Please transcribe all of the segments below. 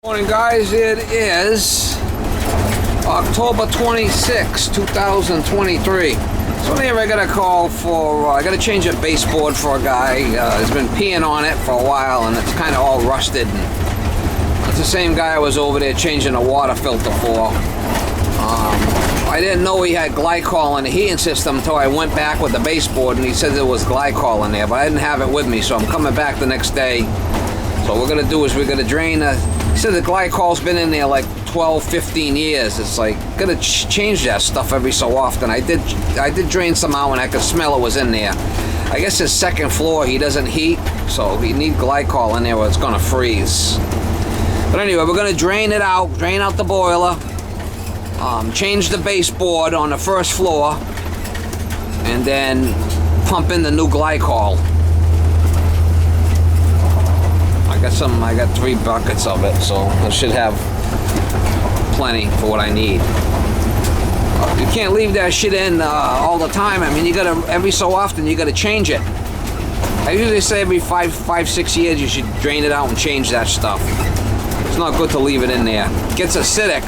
Morning guys, it is October 26, 2023. So here I got a call for, I got to change a baseboard for a guy. He's been peeing on it for a while and it's kind of all rusted. And it's the same guy I was over there changing the water filter for. I didn't know he had glycol in the heating system until I went back with the baseboard and he said there was glycol in there, but I didn't have it with me, so I'm coming back the next day. So what we're going to do is we're going to drain the... He said the glycol's been in there like 12, 15 years. It's like, gotta change that stuff every so often. I did drain some out and I could smell it was in there. I guess his second floor he doesn't heat, so he need glycol in there or it's gonna freeze. But anyway, we're gonna drain it out, drain out the boiler, change the baseboard on the first floor, and then pump in the new glycol. I got 3 buckets of it, so I should have plenty for what I need. You can't leave that shit in all the time. I mean, you gotta, every so often, you gotta change it. I usually say every 5-6 years you should drain it out and change that stuff. It's not good to leave it in there. It gets acidic.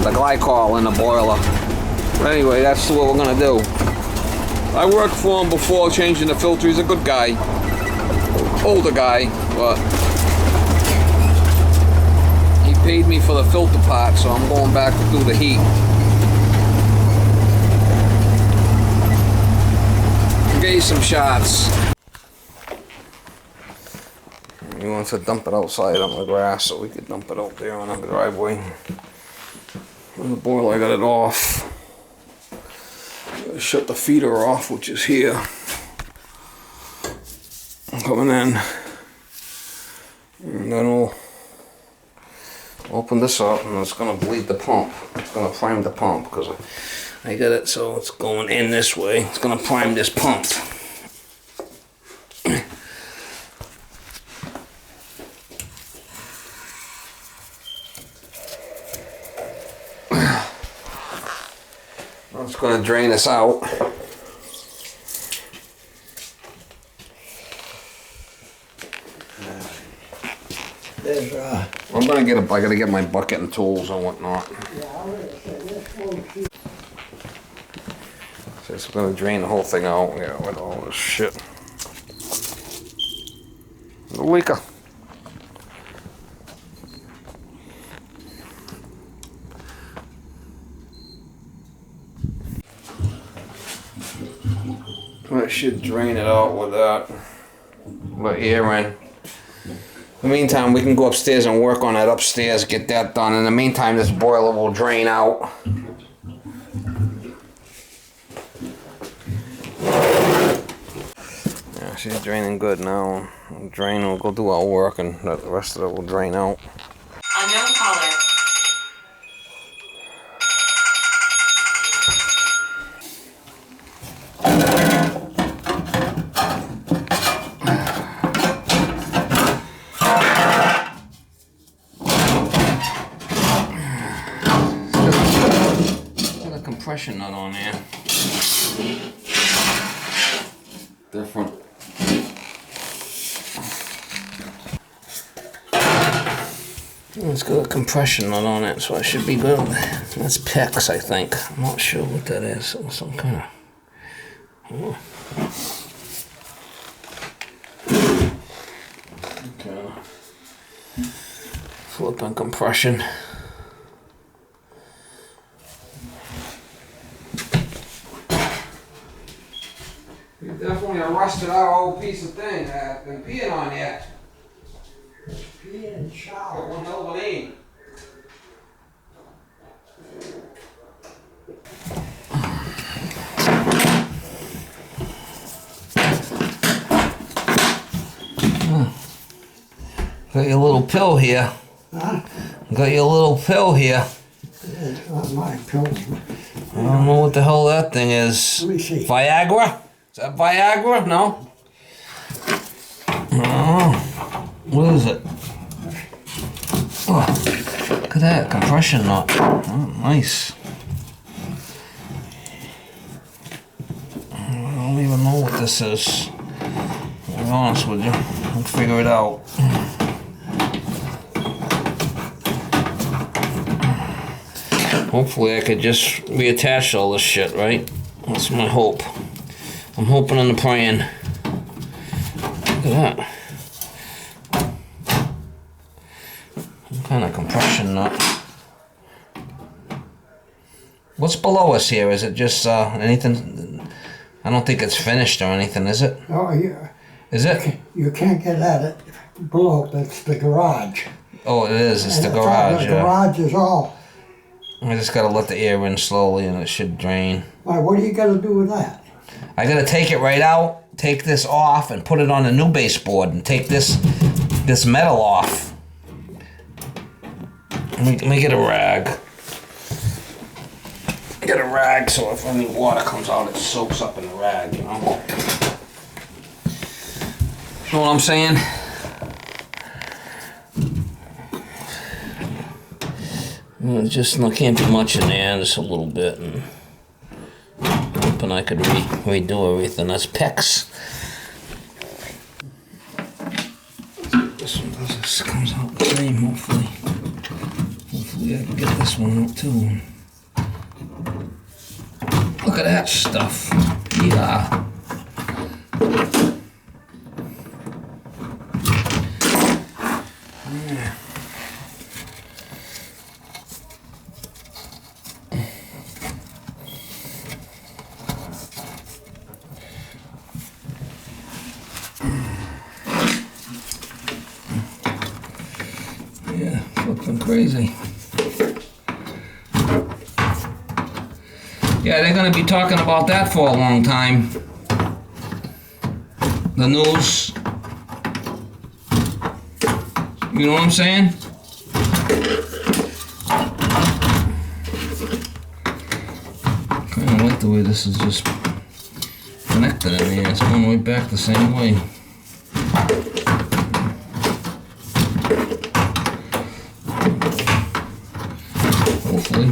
The glycol in the boiler. But anyway, that's what we're gonna do. I worked for him before changing the filter. He's a good guy. Older guy, but he paid me for the filter part, so I'm going back to do the heat. Gave some shots. He wants to dump it outside on the grass, so we could dump it out there on the driveway. On the boiler, I got it off. Shut the feeder off, which is here. Coming in, and then we'll open this up and it's going to bleed the pump. It's going to prime the pump because I got it so it's going in this way. It's going to prime this pump. It's going to drain this out. I'm gonna get I gotta get my bucket and tools and whatnot. So I'm gonna drain the whole thing out, yeah, with all this shit. The leaker. I should drain it out with that. Let air in. In the meantime, we can go upstairs and work on that upstairs, get that done. In the meantime, this boiler will drain out. Yeah, she's draining good now. We'll go do our work and the rest of it will drain out. Unknown caller. Compression nut on there. Different. It's got a compression nut on it, so it should be good. That's PEX, I think. I'm not sure what that is. Some kind of. Oh. Okay. Flipping compression. Definitely a rusted out old piece of thing that I've been peeing on yet. Peeing and shower. One hell of an aim. Got your little pill here. Huh? Got your little pill here. It's not my pill. I don't know what the hell that thing is. Let me see. Viagra? Is that Viagra? No? Oh, what is it? Oh, look at that, compression knot. Oh, nice. I don't even know what this is. To be honest with you, I'll figure it out. Hopefully I could just reattach all this shit, right? That's my hope. I'm hoping and praying. Look at that. Some kind of compression nut. What's below us here? Is it just anything? I don't think it's finished or anything, is it? Oh, yeah. Is it? You can't get at it below. That's the garage. Oh, it is. It's And the garage. The Yeah. garage is all. I just gotta let the air in slowly, and it should drain. Why, what do you got to do with that? I gotta take it right out, take this off, and put it on a new baseboard, and take this metal off. Let me get a rag. Get a rag so if any water comes out, it soaks up in the rag, you know? Know what I'm saying? Well, just can't be much in there, just a little bit. And hoping I could redo everything. That's PEX. This one does. This comes out the same, hopefully. Hopefully I can get this one out too. Look at that stuff. Yeah. Yeah, fucking crazy. Yeah, they're gonna be talking about that for a long time. The news. You know what I'm saying? Kinda like the way this is just connected in there. It's going right back the same way. Hopefully.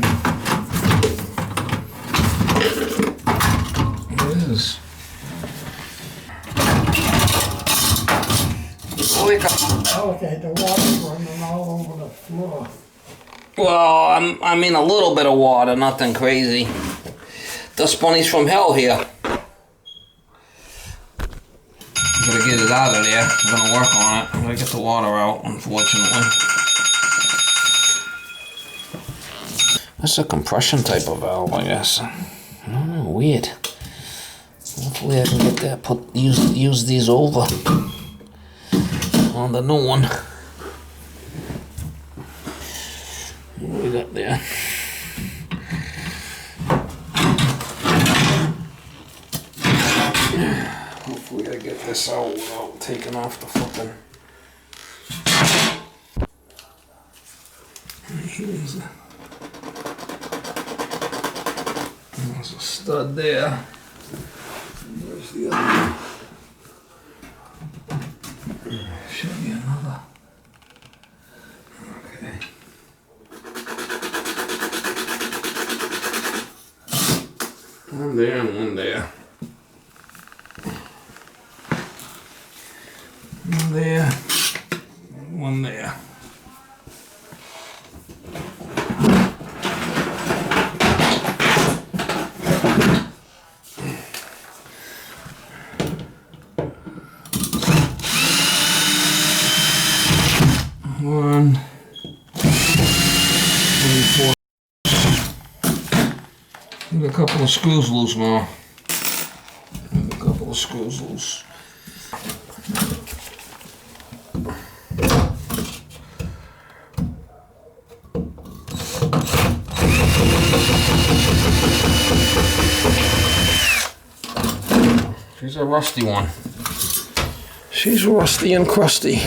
It is. Okay, the water's running all over the floor. Well, I mean a little bit of water, nothing crazy. Dust bunnies from hell here. Gotta get it out of there. I'm gonna work on it. I'm gonna get the water out, unfortunately. That's a compression type of valve, I guess. I don't know, weird. Hopefully I can get that use these over on the new one. What do we got there? Hopefully I get this out without taking off the fucking... Here's a... There's a stud there. Where's the other one? Show me another. Okay. One there and one there. One there. One there. One, three, four. Get a couple of screws loose now. Get a couple of screws loose. She's a rusty one. She's rusty and crusty.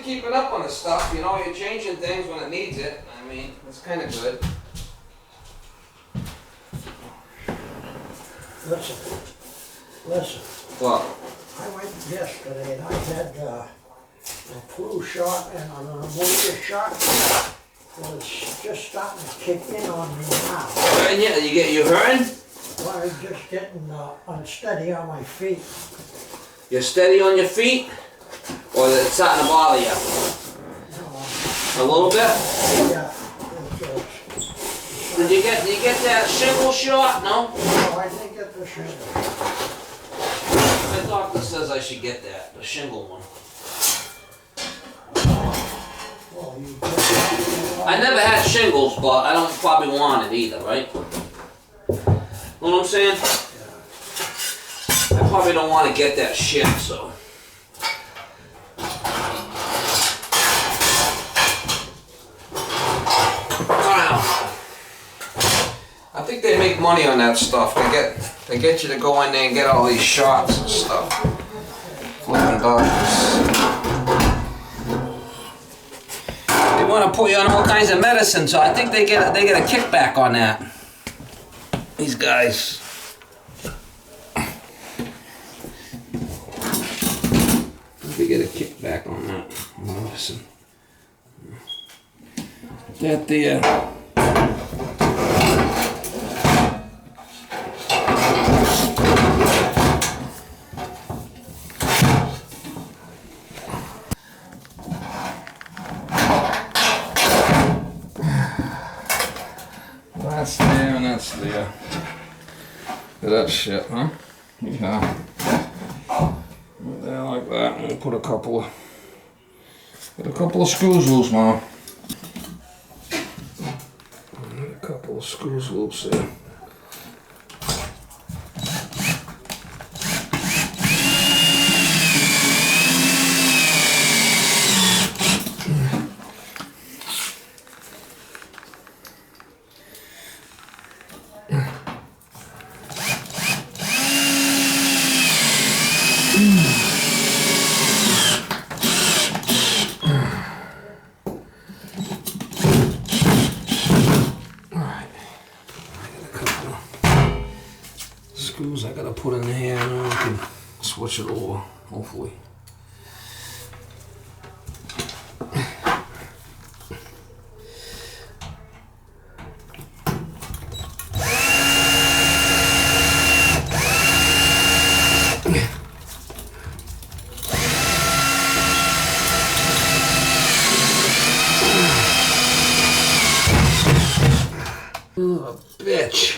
Keeping up on the stuff, you know, you're changing things when it needs it. I mean, it's kind of good. Listen. What? I went yesterday and I had a flu shot and an pneumonia shot. Well, it's just starting to kick in on me now. And yeah, you hurting? Well, I'm just getting unsteady on my feet. You're steady on your feet? Or is it starting to bother you? A little bit? Yeah. Did you get that shingle shot? No? No, I didn't get the shingle. My doctor says I should get that, the shingle one. Well, you get I never had shingles, but I don't probably want it either, right? Know what I'm saying? I probably don't want to get that shit, so. I think they make money on that stuff. They get you to go in there and get all these shots and stuff. Flipping doctors. They want to put you on all kinds of medicine, so I think they get a kickback on that. These guys. They get a kickback on that medicine. That there. That's there and that's there. Look at that shit, huh? Yeah. Right there like that, and we'll put a couple of screws loose, Mom. A couple of screws loose there. Screws I gotta put in here and then we can switch it over, hopefully. Oh, bitch.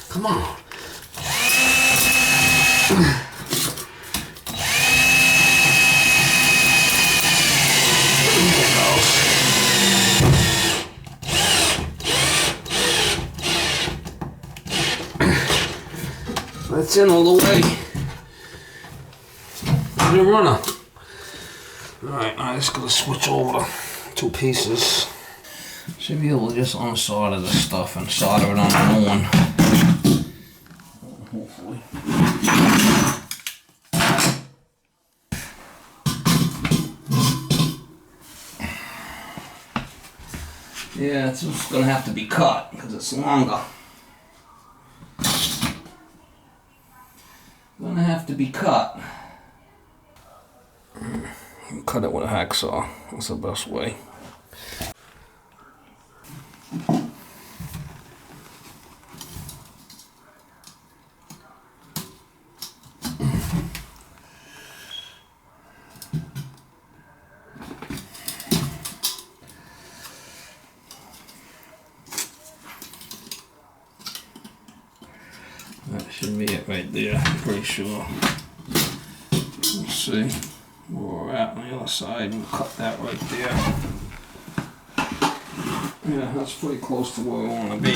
Come on. That's in all the way. The runner. Alright, I just gotta switch over the two pieces. Should be able to just unsolder the stuff and solder it on the new one. Hopefully. Yeah, it's just gonna have to be cut because it's longer. Gonna have to be cut. Cut it with a hacksaw. That's the best way. That should be it right there, I'm pretty sure. Let's see where we're at on the other side and cut that right there. Yeah, that's pretty close to where we want to be.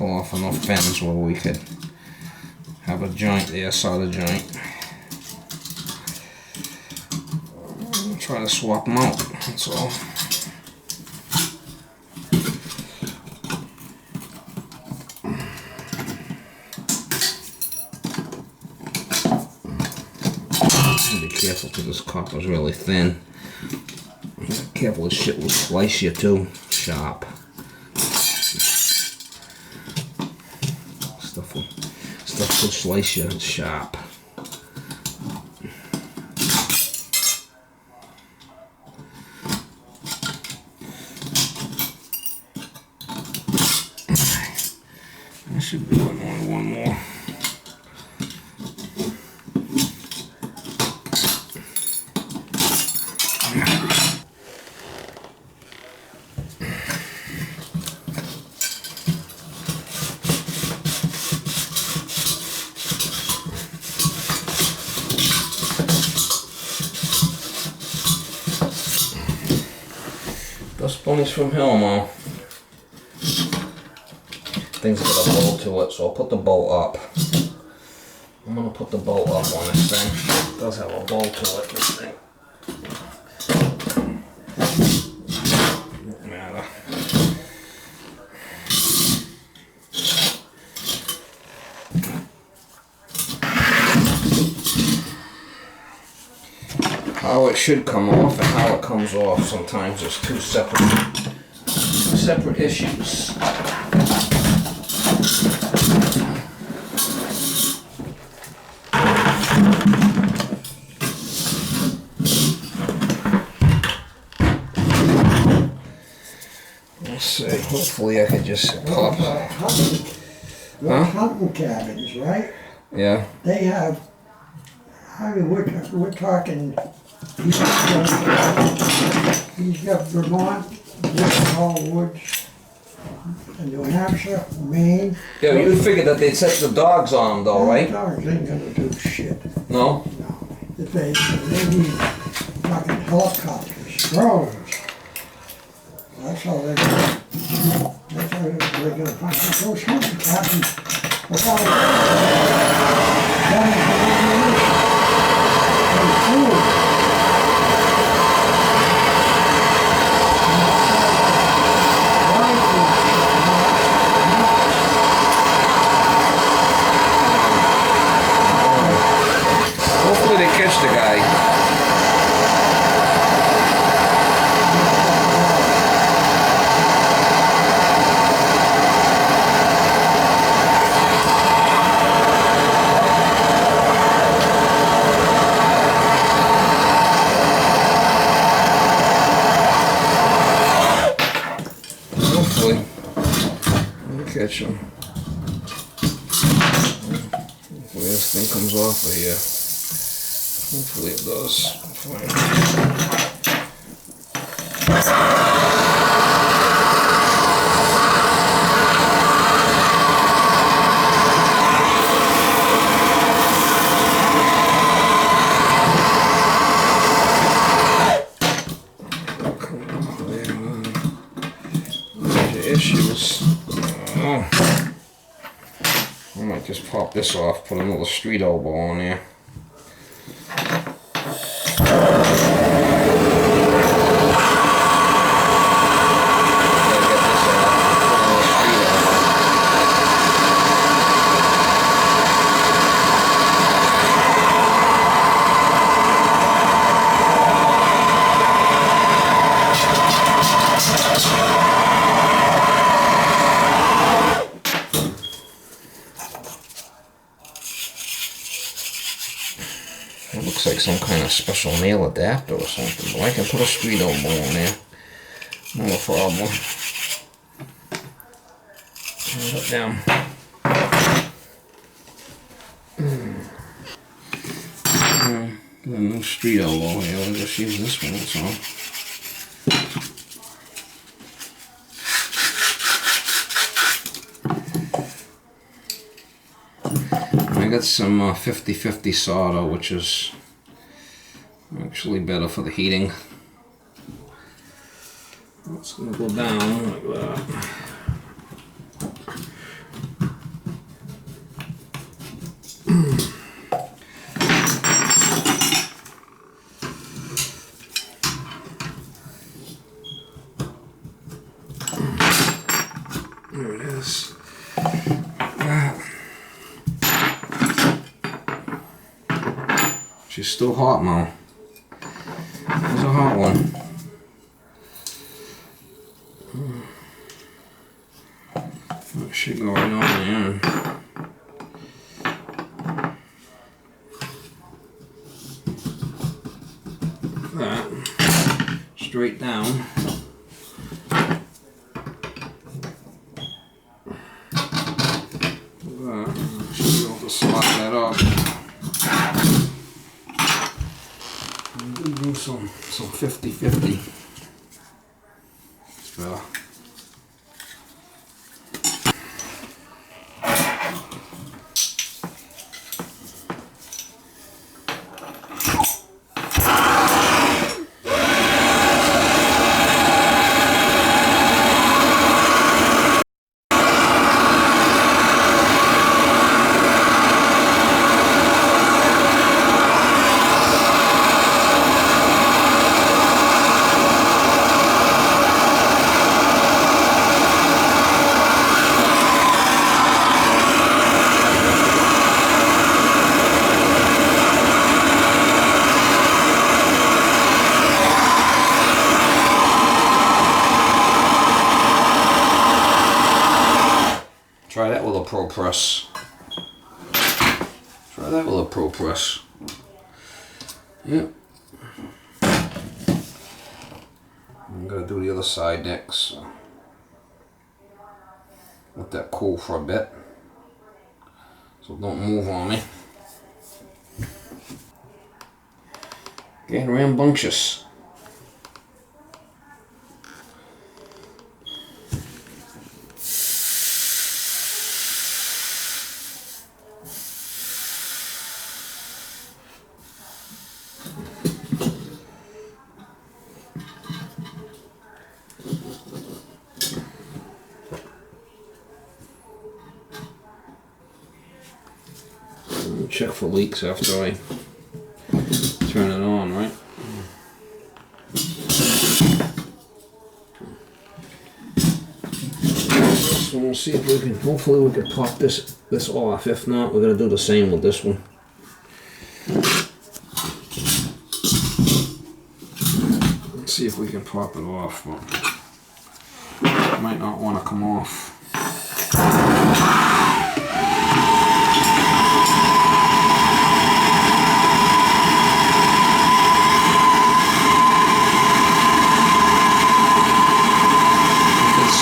pull off enough bends where we could have a joint there, solder joint. Try to swap them out, that's all. Be careful because this copper's really thin. Be careful, this shit will slice you too. Sharp. Stuff will slice you. It's sharp. I should be only one more. This bunny's from Helmo. Thing's got a bolt to it, so I'll put the bolt up. I'm gonna put the bolt up on this thing. It does have a bolt to it, this thing. Don't matter. How it should come off and how it comes off sometimes is two separate issues. Let's see, hopefully I could just pop. Those hunting cabins, right? Yeah. They have, I mean, we're talking, he's got Vermont, all woods, New Hampshire, Maine. Yeah, you figured that they'd set the dogs on them though, right? Dogs ain't gonna do shit. No? No. If they need fucking helicopters, drones. That's how they're gonna find out those hunting cabins. Without Hopefully they catch the guy. Hopefully we'll catch him. Hopefully this thing comes off of here. Hopefully it does. Fine. Issues. Oh. I might just pop this off, put another street elbow on there. It looks like some kind of special nail adapter or something, but I can put a street elbow on there. No problem. Hold it down. Got a new street elbow here. I'll just use this one, that's all. I got some 50/50 solder, which is actually better for the heating. It's going to go down like that. There it is. She's still hot, Mo. There's a hot one. That should go right on the end. That. Straight down. Should be able to slot that up. Do some 50-50. It's better. Try that with a Pro Press. Try that with a Pro Press. Yep. I'm gonna do the other side next. So. Let that cool for a bit. So don't move on me. Getting rambunctious. Check for leaks after I turn it on, right? So we'll see if we can, hopefully we can pop this off. If not, we're gonna do the same with this one. Let's see if we can pop it off, but it might not want to come off.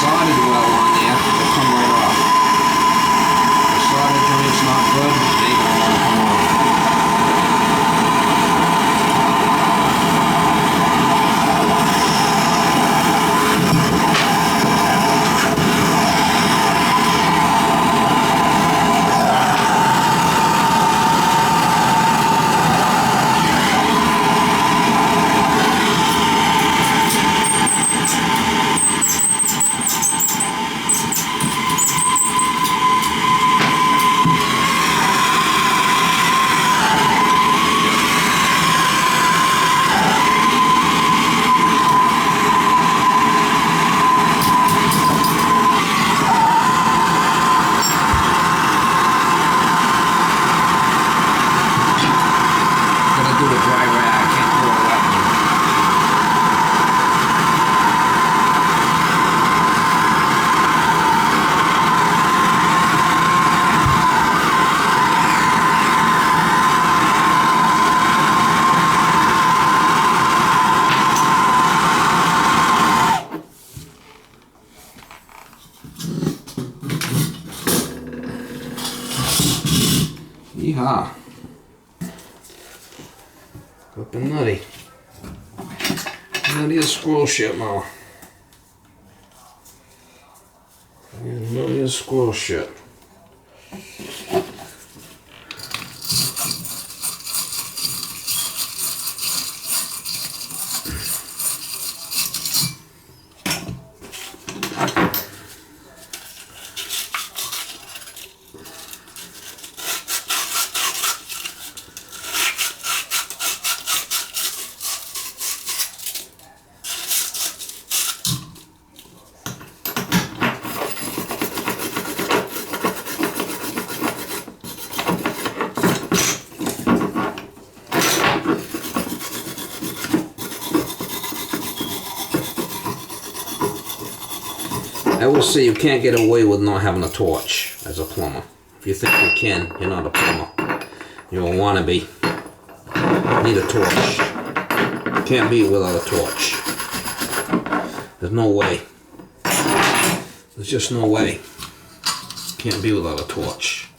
Soldered well on there, it'll come right off. The solder joint's not good, they ain't gonna want to come off. Yeehaw. Got the nutty. Nutty as squirrel shit, Ma. Yeah, nutty as squirrel shit. I will say you can't get away with not having a torch as a plumber. If you think you can, you're not a plumber. You're a wannabe. You need a torch. You can't be without a torch. There's no way. There's just no way. Can't be without a torch.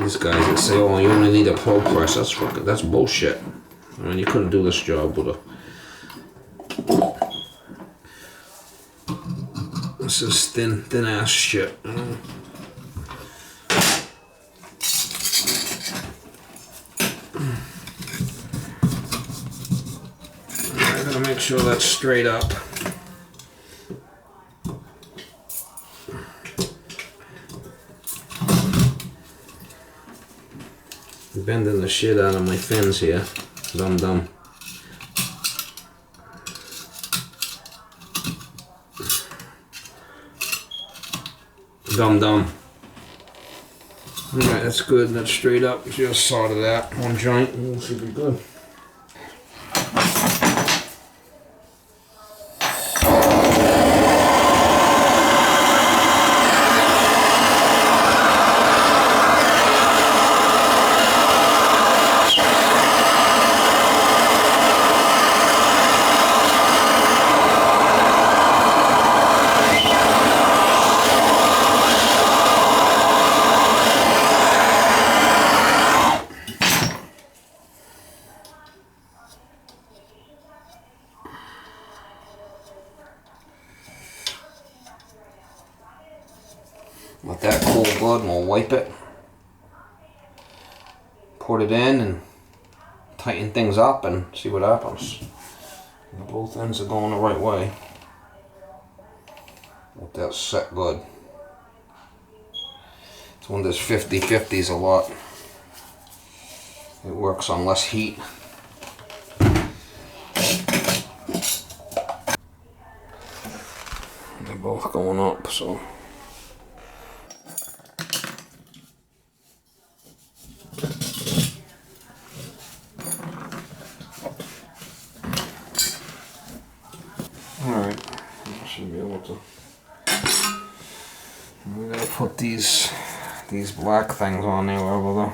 These guys that say, "Oh, you only need a pro press," that's bullshit. I mean, you couldn't do this job with a. This is thin ass shit. You know? I gotta make sure that's straight up. Bending the shit out of my fins here. Dumb. Alright, that's good. That's straight up. Just solder that one joint and it should be good. Let that cool good and we'll wipe it. Put it in and tighten things up and see what happens. Both ends are going the right way. Let that set good. It's one of those 50-50s a lot. It works on less heat. They're both going up, so. Alright, I should be able to. We gotta put these black things on there wherever they're.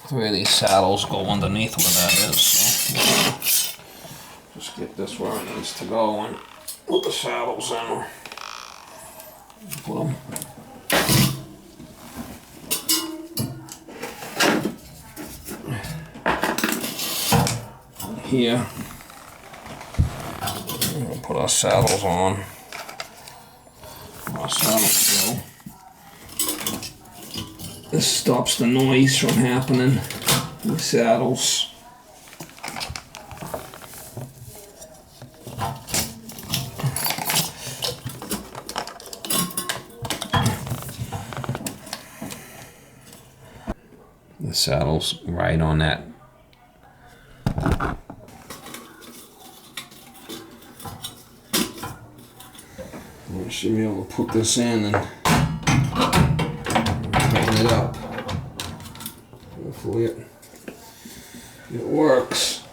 Three of these saddles go underneath where that is, so just get this where it needs to go and put the saddles in. Put them. Here, we'll put our saddles on. Our saddles go. This stops the noise from happening. The saddles. The saddles right on that. I should be able to put this in and tighten it up. Hopefully it works.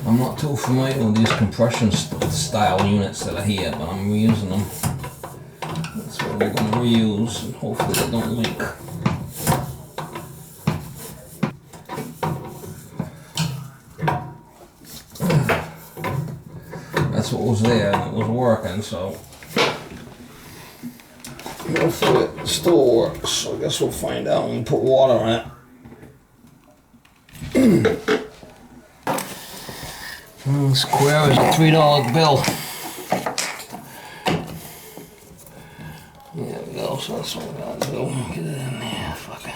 I'm not too familiar with these compression style units that are here, but I'm reusing them. That's what we're going to reuse, and hopefully they don't leak. That's what was there, and it was working, so hopefully it still works. So I guess we'll find out when we put water in it. Square is a $3 bill. There we go, so that's what we gotta do. Get it in there, fuck it.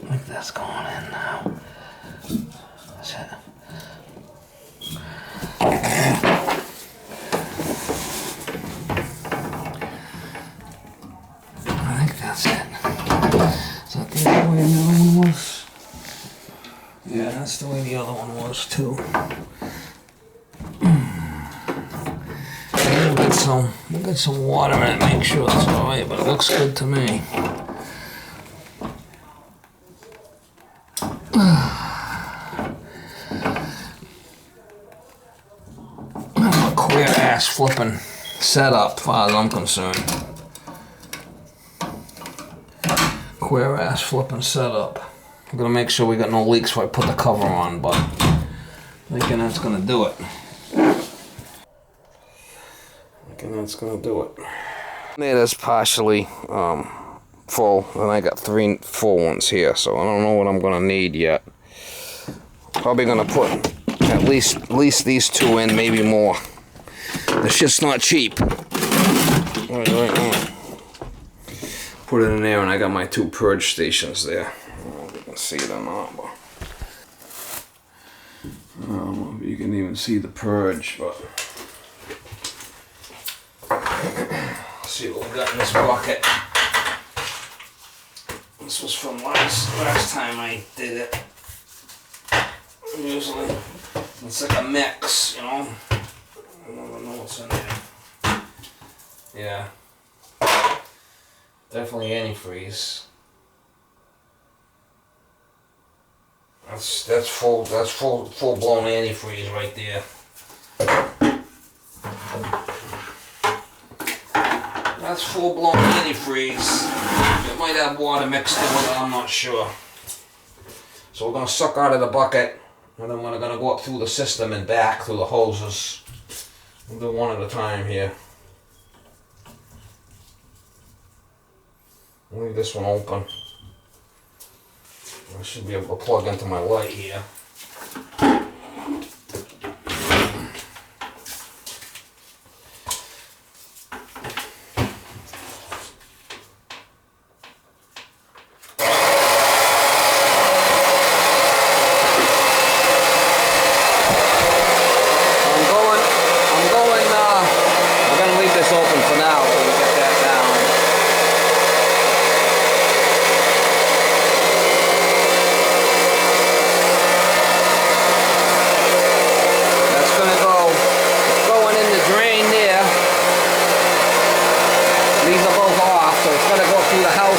I think that's going in now. That's it. I think that's it. Is that the other way the other one was? Yeah, that's the way the other one was too. We'll get some water in it, make sure it's alright, but it looks good to me. A queer ass flipping setup, as far as I'm concerned. Queer ass flipping setup. I'm gonna make sure we got no leaks before I put the cover on, but thinking that's gonna do it. Thinking that's gonna do it. It is partially full, and I got 3 full ones here, so I don't know what I'm gonna need yet. Probably gonna put at least these 2 in, maybe more. The shit's not cheap. Right. Put it in there, and I got my 2 purge stations there. I don't know if you can see it or not, but I don't know if you can even see the purge, but let's see what we got in this bucket. This was from last time I did it. Usually it's like a mix, you know. I don't know what's in there. Yeah. Definitely antifreeze. That's full blown antifreeze right there. That's full blown antifreeze. It might have water mixed in with it, I'm not sure. So we're gonna suck out of the bucket, and then we're gonna go up through the system and back through the hoses. We'll do one at a time here. Leave this one open. I should be able to plug into my light here. I'm gonna leave this open for now till we get that down.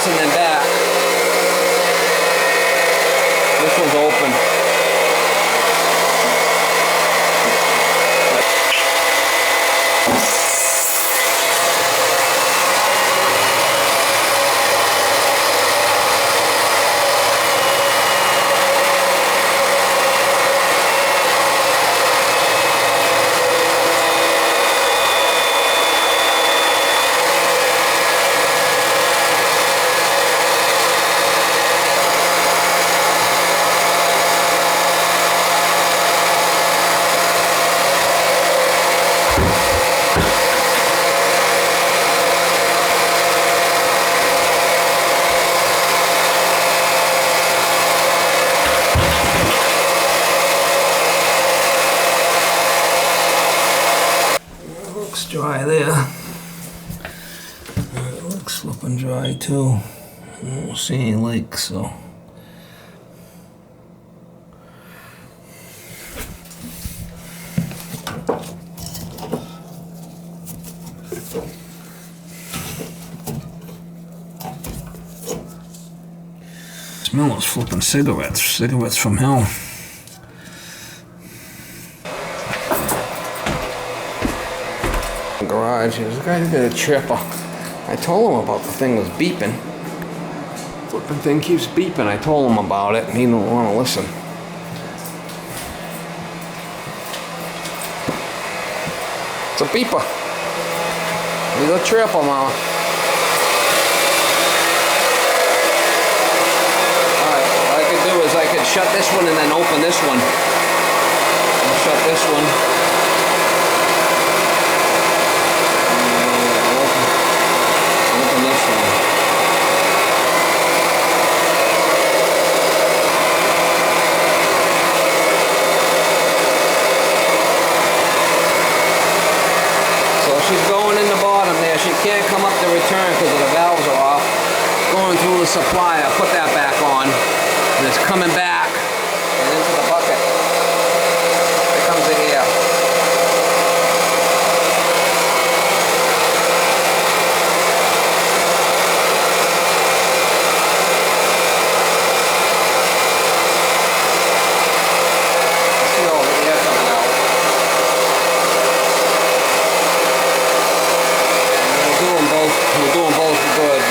And then back. This one's open. Dry there. It looks flipping dry too. I don't see any leaks, so. Smell is flipping cigarettes from hell. Garage. There's a guy who got a chipper. I told him about the thing was beeping. Flipping thing keeps beeping. I told him about it and he don't want to listen. It's a beeper. He's a tripper, mama. Alright, what I could do is I could shut this one and then open this one. I'll shut this one. Open this one. She's going in the bottom there. She can't come up to return because the valves are off. Going through the supply. I put that back on. And it's coming back and into the bucket. Here comes the air. See all the air coming out. We're doing both good.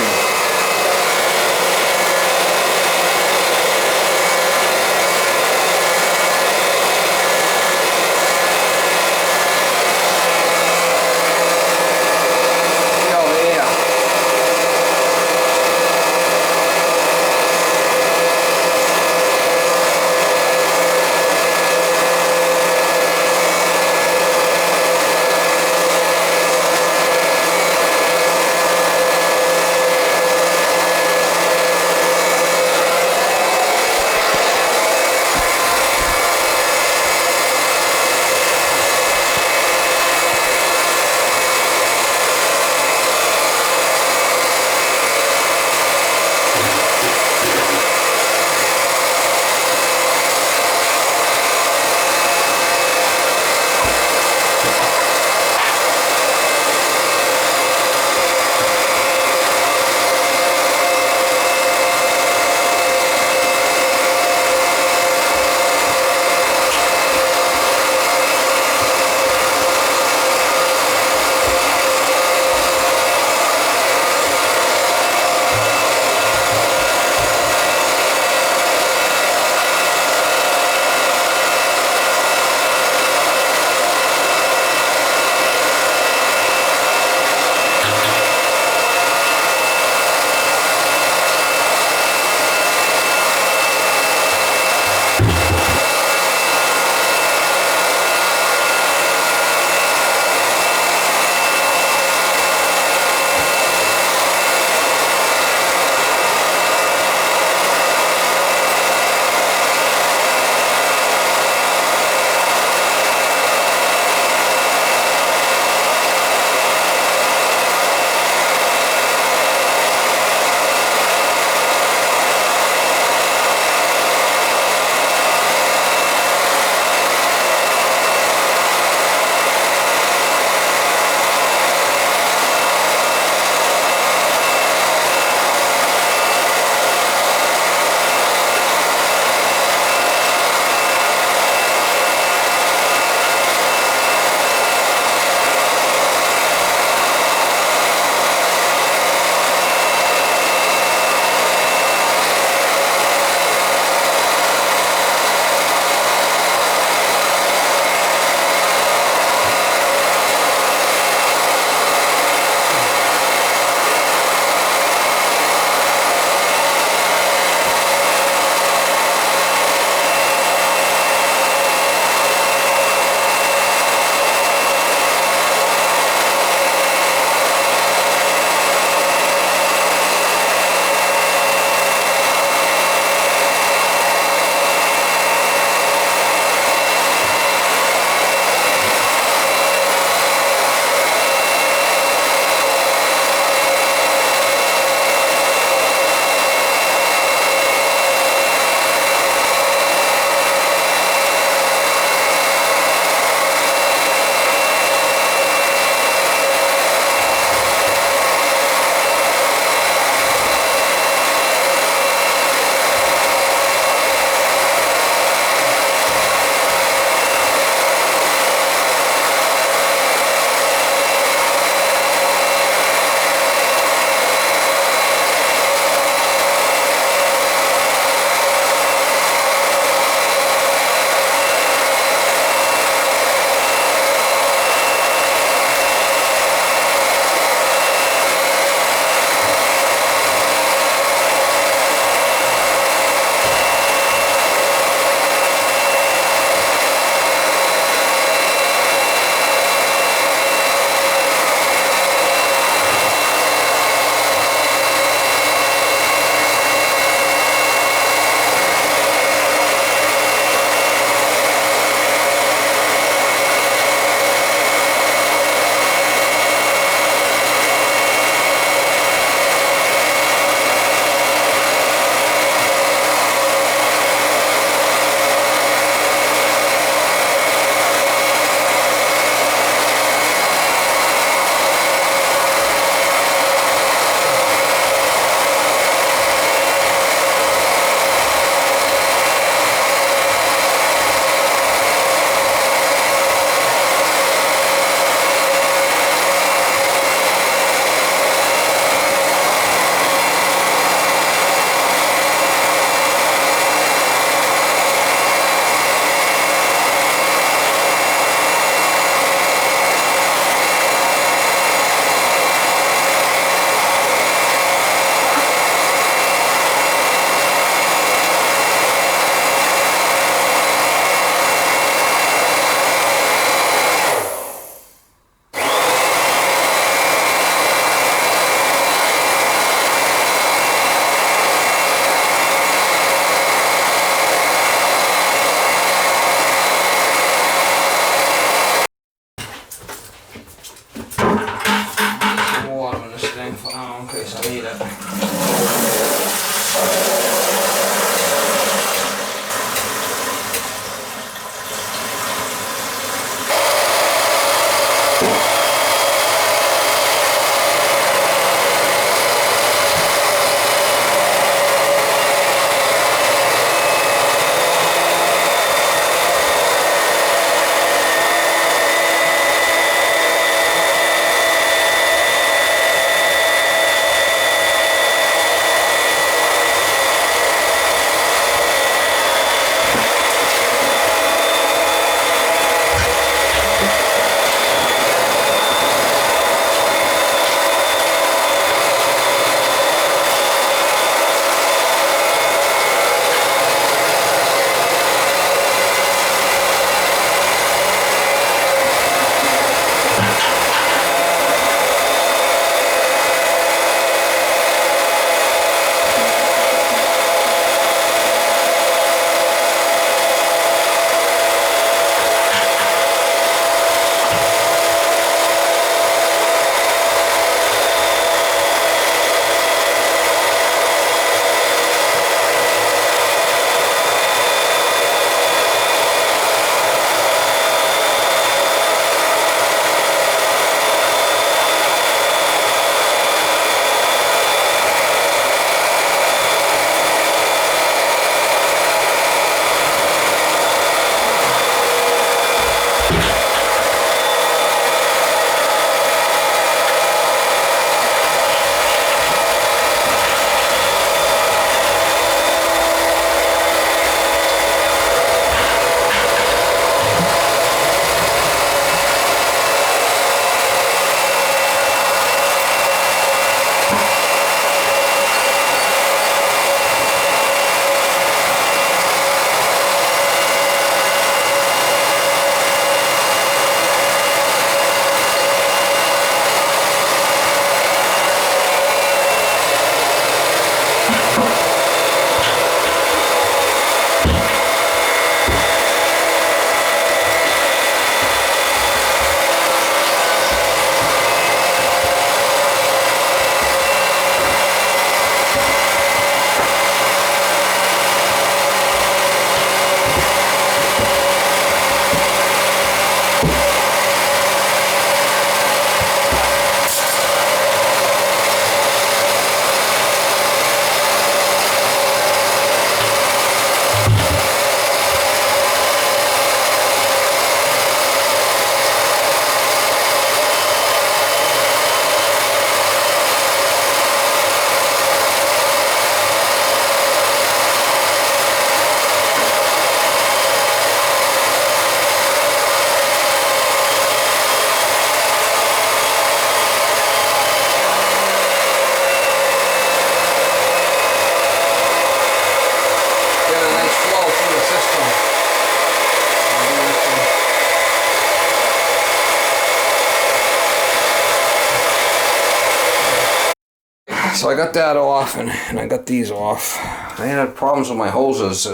So I got that off, and I got these off. I had problems with my hoses,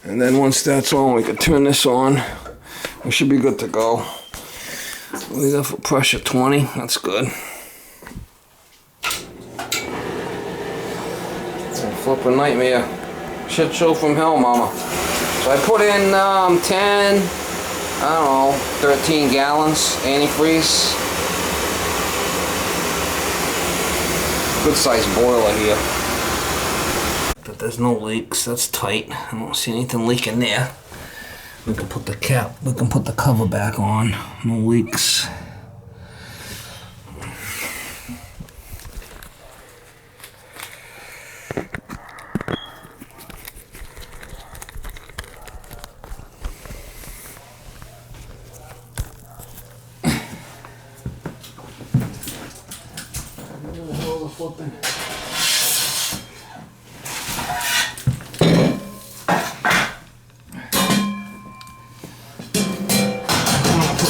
and then once that's on, we can turn this on. We should be good to go. Leave that for pressure 20. That's good. Flipping nightmare. Shit show from hell, mama. So I put in 10, I don't know, 13 gallons antifreeze. Good sized boiler here. But there's no leaks, that's tight. I don't see anything leaking there. We can put the cover back on. No leaks. Flipping. Put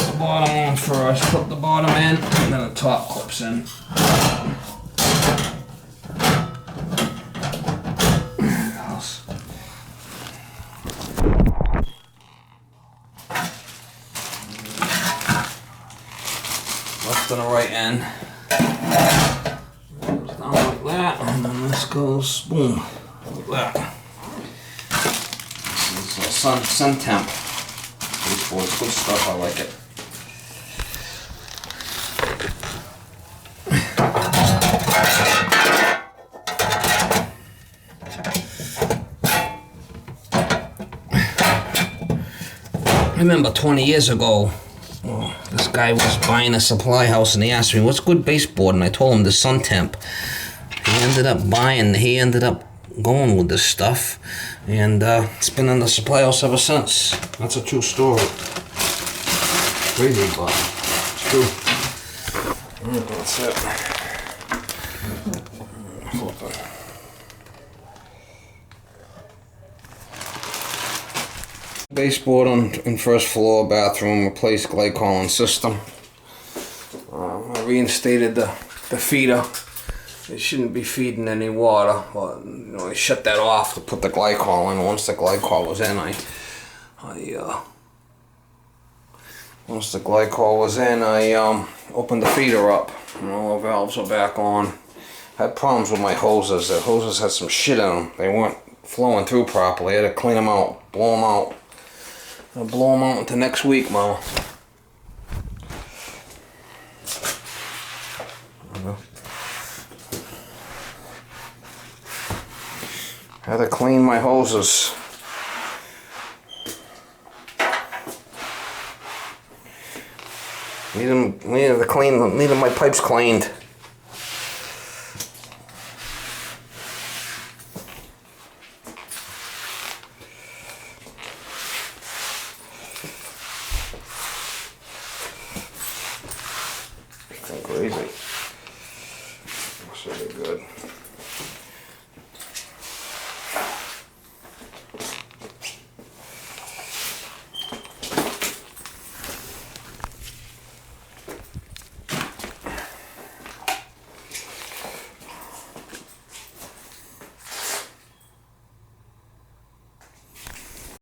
the bottom on first. Put the bottom in, and then the top clips in. Left and the right end. Down like that, and then this goes boom, like that. This is a sun temp. Baseboard's good stuff, I like it. I remember 20 years ago, this guy was buying a supply house and he asked me, what's good baseboard? And I told him the sun temp. He ended up going with this stuff, and it's been in the supply house ever since. That's a true story. Crazy, but it's true. That's it. Baseboard in first floor bathroom, replaced glycolin system. I reinstated the feeder. It shouldn't be feeding any water, but you know, I shut that off to put the glycol in. Once the glycol was in, I opened the feeder up, and all the valves are back on. I had problems with my hoses. The hoses had some shit in them. They weren't flowing through properly. I had to clean them out, blow them out. I'll blow them out into next week, Mama. Had to clean my hoses. Needed my pipes cleaned.